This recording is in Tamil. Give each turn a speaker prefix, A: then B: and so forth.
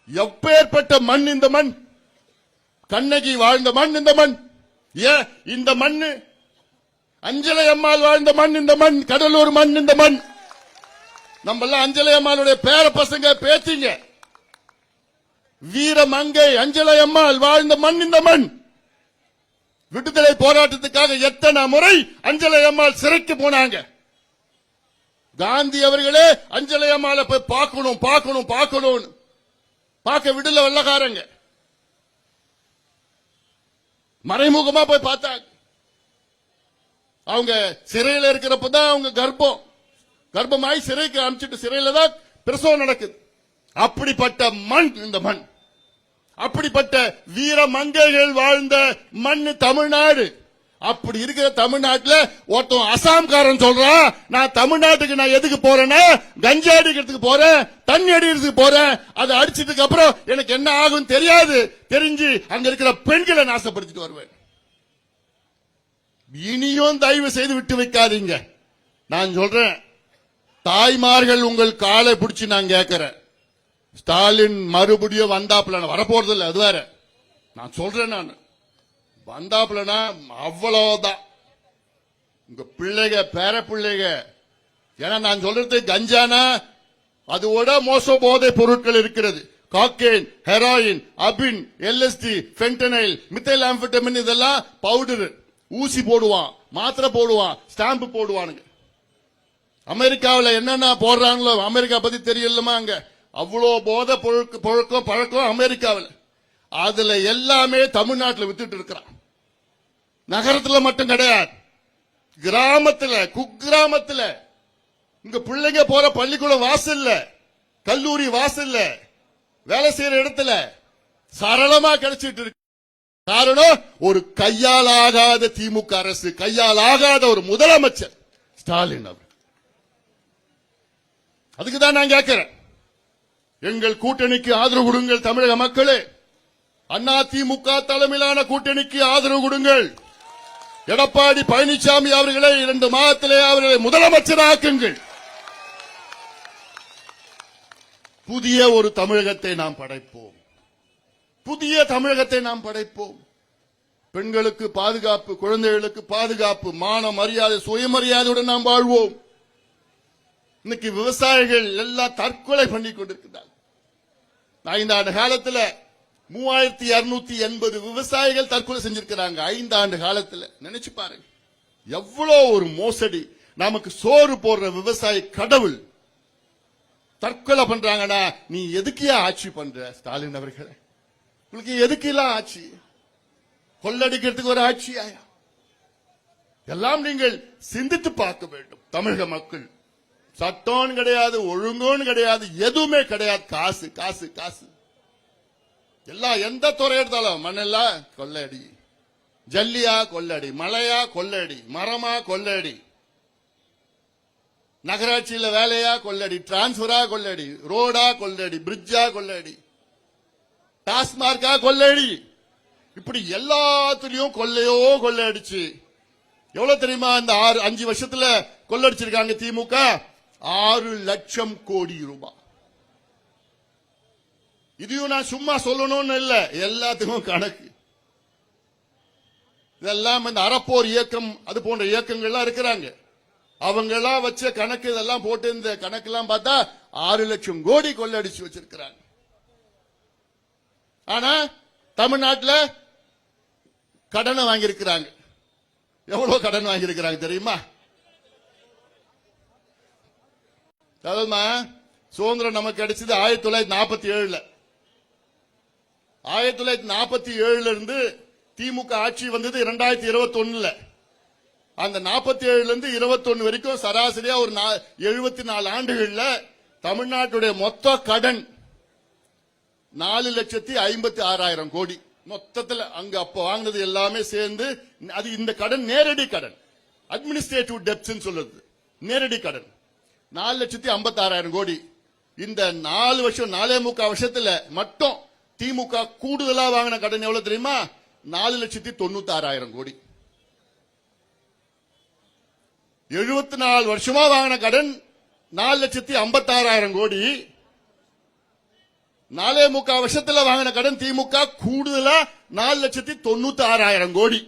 A: எப்பேற்பட்ட மண் இந்த மண், கண்ணகி வாழ்ந்த மண் இந்த மண், ஏன் இந்த மண்ணு, அஞ்சலை அம்மாள் வாழ்ந்த மண் இந்த மண், கடலூர் மண் இந்த மண். நம்ம எல்லாம் அஞ்சலை அம்மாளுடைய பேர பசங்க பேத்திங்க. வீர மங்கை அஞ்சலை அம்மாள் வாழ்ந்த மண் இந்த மண். விடுதலை போராட்டத்துக்காக எத்தனை முறை அஞ்சலை அம்மாள் சிறைக்கு போனாங்க. காந்தி அவர்களே அஞ்சலை அம்மாளை போய் பார்க்கணும் பார்க்கணும் பார்க்கணும், பார்க்க விடல வெள்ளக்காரங்க. மறைமுகமா போய் பார்த்தாங்க. அவங்க சிறையில் இருக்கிறப்பதான் அவங்க கர்ப்பமாய் சிறைக்கு அனுப்பிச்சிட்டு சிறையில தான் பிரசவம் நடக்குது. அப்படிப்பட்ட மண் இந்த மண், அப்படிப்பட்ட வீர மங்கைகள் வாழ்ந்த மண் தமிழ்நாடு. அப்படி இருக்கிற தமிழ்நாட்டில் ஒருத்தன் அசாம்காரன் சொல்றான், நான் தமிழ்நாட்டுக்கு நான் எதுக்கு போறேன்னா கஞ்சா அடிக்கிறதுக்கு போறேன், தண்ணி அடிக்கிறதுக்கு போறேன், அதை அடிச்சதுக்கு அப்புறம் எனக்கு என்ன ஆகும் தெரியாது, தெரிஞ்சு அங்க இருக்கிற பெண்களை நாசப்படுத்திட்டு வருவேன். இனியும் தயவு செய்து விட்டு வைக்காதீங்க. நான் சொல்றேன், தாய்மார்கள் உங்கள் காலை பிடிச்சு நான் கேட்கிறேன். ஸ்டாலின் மறுபடியும் வந்தாப்புல வரப்போறது இல்லை, அது வேற. நான் சொல்றேன், நான் வந்தாப்புலனா அவ்வளவுதான் உங்க பிள்ளைங்க பேர பிள்ளைங்க. ஏன்னா நான் சொல்றது கஞ்சானா அதோட மோச போதை பொருட்கள் இருக்கிறது. காக்கேன், ஹெராயின், அபின், எல்எஸ்டி, பென்டனைல், மித்தைல் ஆம்பெட்டமின், இதெல்லாம் பவுடர். ஊசி போடுவான், மாத்திரை போடுவான், ஸ்டாம்பு போடுவானுங்க. அமெரிக்காவில் என்னென்ன போடுறாங்களோ அமெரிக்கா பத்தி தெரியலமா, அங்க அவ்வளோ போதை பழக்கம் அமெரிக்காவில். அதுல எல்லாமே தமிழ்நாட்டில் வித்துட்டு இருக்கிறான். நகரத்துல மட்டும் கிடையாது, கிராமத்துல, குக்கிராமத்துல, இங்க பிள்ளைங்க போற பள்ளிக்கூடம் வாசல்ல, கல்லூரி வாசல்ல, வேலை செய்யற இடத்துல சரளமா கிடைச்சிட்டு இருக்கு. காரணம், ஒரு கையால் ஆகாத திமுக அரசு, கையால் ஆகாத ஒரு முதலமைச்சர் ஸ்டாலின் அவர். அதுக்குதான் நான் கேட்கிறேன், எங்கள் கூட்டணிக்கு ஆதரவு கொடுங்கள் தமிழக மக்களே. அண்ணா திமுக தலைமையிலான கூட்டணிக்கு ஆதரவு கொடுங்கள். எடப்பாடி பழனிசாமி அவர்களை 2 மாதத்திலே அவர்களை முதலமைச்சராக்குங்கள். புதிய ஒரு தமிழகத்தை நாம் படைப்போம், புதிய தமிழகத்தை நாம் படைப்போம். பெண்களுக்கு பாதுகாப்பு, குழந்தைகளுக்கு பாதுகாப்பு, மான மரியாதை, சுயமரியாதையுடன் நாம் வாழ்வோம். இன்னைக்கு விவசாயிகள் எல்லாம் தற்கொலை பண்ணி கொண்டிருக்கிறார்கள். 5 ஆண்டு காலத்தில் 3280 விவசாயிகள் தற்கொலை செஞ்சிருக்கிறாங்க. 5 ஆண்டு காலத்தில் நினைச்சு பாருங்க, எவ்வளவு ஒரு மோசடி. நமக்கு சோறு போடுற விவசாயி கடவுள் தற்கொலை பண்றாங்கன்னா, நீ எதுக்கு ஆட்சி பண்ற ஸ்டாலின் அவர்களே? உங்களுக்கு எதுக்கு எல்லாம் ஆட்சி? கொள்ளடிக்கிறதுக்கு ஒரு ஆட்சியா? எல்லாம் நீங்கள் சிந்தித்து பார்க்க வேண்டும். தமிழக மக்கள் சட்டம் கிடையாது, ஒழுங்கும் கிடையாது, எதுவுமே கிடையாது. காசு காசு காசு. எல்லாம் எந்த துறை எடுத்தாலும் மண்ணெல்லாம் கொள்ளடி, ஜல்லியா கொள்ளடி, மலையா கொள்ளடி, மரமா கொள்ளடி, நகராட்சியில வேலையா கொள்ளடி, டிரான்ஸ்பரா கொள்ளடி, ரோடா கொள்ளடி, பிரிட்ஜா கொள்ளடி, டாஸ்மார்க்கா கொள்ளடி. இப்படி எல்லாத்திலையும் கொள்ளையோ கொள்ளடிச்சு எவ்வளவு தெரியுமா? இந்த 5 வருஷத்துல கொள்ளடிச்சிருக்காங்க திமுக 6 லட்சம் கோடி ரூபாய். இதையும் நான் சும்மா சொல்லணும்னு இல்ல, எல்லாத்துக்கும் கணக்கு. இதெல்லாம் இந்த அறப்போர் இயக்கம், அது போன்ற இயக்கங்கள்லாம் இருக்கிறாங்க, அவங்க எல்லாம் வச்ச கணக்கு. இதெல்லாம் போட்டு இந்த கணக்கெல்லாம் பார்த்தா 6 லட்சம் கோடி கொள்ளடிச்சு வச்சிருக்கிறாங்க. ஆனா தமிழ்நாட்டில் கடனை வாங்கியிருக்கிறாங்க. எவ்வளவு கடன் வாங்கியிருக்கிறாங்க தெரியுமா? சுதந்திரம் நமக்கு கிடைச்சது 1947. 1947 இருந்து திமுக ஆட்சி வந்தது 2021. அந்த 47 இருந்து 21 வரைக்கும் சராசரியா ஒரு 74 ஆண்டுகள்ல தமிழ்நாட்டுடைய மொத்த கடன் 4,56,000 கோடி. மொத்தத்தில் அங்க அப்ப வாங்கினது எல்லாமே சேர்ந்து, அது இந்த கடன் நேரடி கடன், அட்மினிஸ்ட்ரேட்டிவ் டெப்ட்ஸ் சொல்லுது, நேரடி கடன் 4,56,000 கோடி. இந்த 4 வருஷம் 4.25 வருஷத்துல மட்டும் திமுக கூடுதலா வாங்கின கடன் எவ்வளவு தெரியுமா? 4,96,000 கோடி. 74 வருஷமா வாங்கின கடன் 4,56,000 கோடி. 4.25 வருஷத்துல வாங்கின கடன் திமுக கூடுதலா 4,96,000 கோடி.